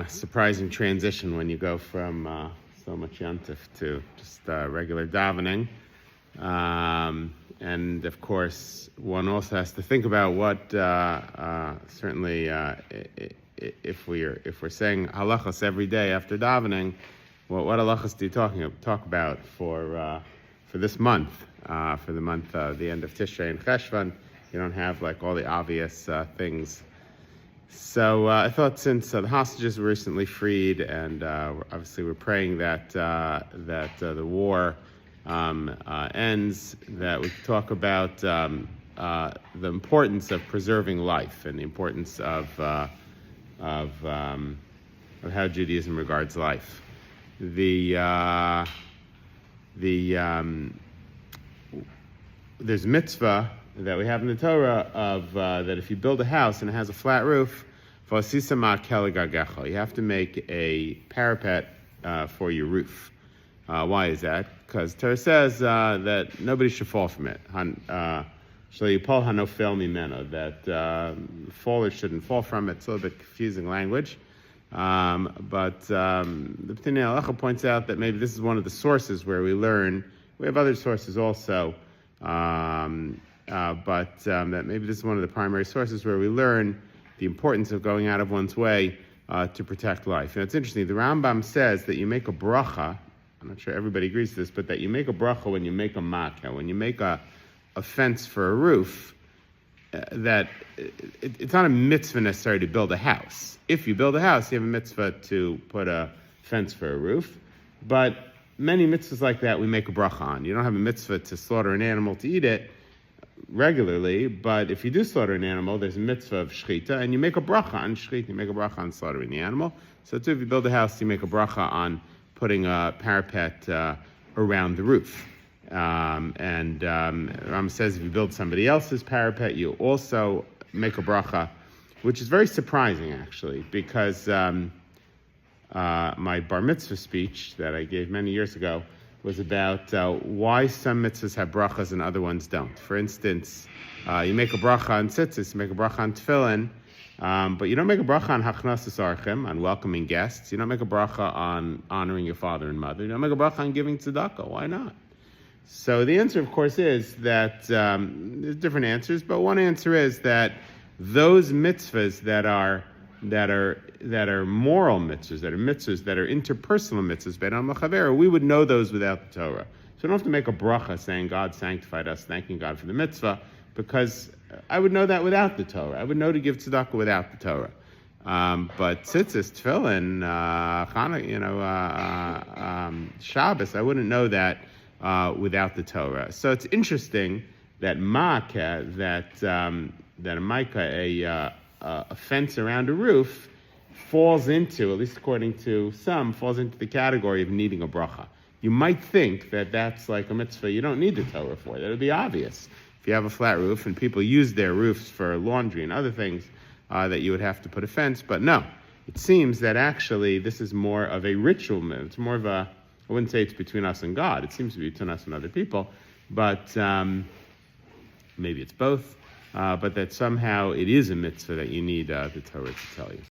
surprising transition when you go from so much yontif to just regular davening. And of course, one also has to think about what certainly if we're saying halachas every day after davening, what halachas do you talk about for this month, for the month the end of Tishrei and Cheshvan? You don't have like all the obvious things. So I thought since the hostages were recently freed, and obviously we're praying that the war ends, that we could talk about the importance of preserving life and the importance of how Judaism regards life. There's mitzvah that we have in the Torah of that if you build a house and it has a flat roof, you have to make a parapet for your roof. Why is that? Because Torah says that nobody should fall from it. That fallers shouldn't fall from it. It's a little bit confusing language. But the B'nai Halacha points out that maybe this is one of the sources where we learn. We have other sources also. But that maybe this is one of the primary sources where we learn the importance of going out of one's way to protect life. Now, it's interesting. The Rambam says that you make a bracha. I'm not sure everybody agrees to this, but that you make a bracha when you make a makkah, when you make a fence for a roof. That it's not a mitzvah necessarily to build a house. If you build a house, you have a mitzvah to put a fence for a roof. But many mitzvahs like that we make a bracha on. You don't have a mitzvah to slaughter an animal to eat it regularly, but if you do slaughter an animal, there's a mitzvah of shechita, and you make a bracha on shechita, you make a bracha on slaughtering the animal. So too, if you build a house, you make a bracha on putting a parapet around the roof. Ram says if you build somebody else's parapet, you also make a bracha, which is very surprising actually, because my bar mitzvah speech that I gave many years ago was about why some mitzvahs have brachas and other ones don't. For instance, you make a bracha on tzitzis, you make a bracha on tefillin, but you don't make a bracha on hachnasas archim, on welcoming guests. You don't make a bracha on honoring your father and mother. You don't make a bracha on giving tzedakah. Why not? So the answer, of course, is that there's different answers, but one answer is that those mitzvahs that are moral mitzvahs, that are mitzvahs that are interpersonal mitzvahs, be'adam l'chavero, we would know those without the Torah. So we don't have to make a bracha saying God sanctified us, thanking God for the mitzvah, because I would know that without the Torah. I would know to give tzedakah without the Torah. But tzitzis, tefillin, Shabbos, I wouldn't know that without the Torah. So it's interesting that a fence around a roof falls into, at least according to some, falls into the category of needing a bracha. You might think that that's like a mitzvah you don't need the Torah for. That would be obvious. If you have a flat roof and people use their roofs for laundry and other things, that you would have to put a fence. But no, it seems that actually this is more of a ritual. It's more of a, I wouldn't say it's between us and God. It seems to be between us and other people. But maybe it's both. But that somehow it is a mitzvah that you need the Torah to tell you.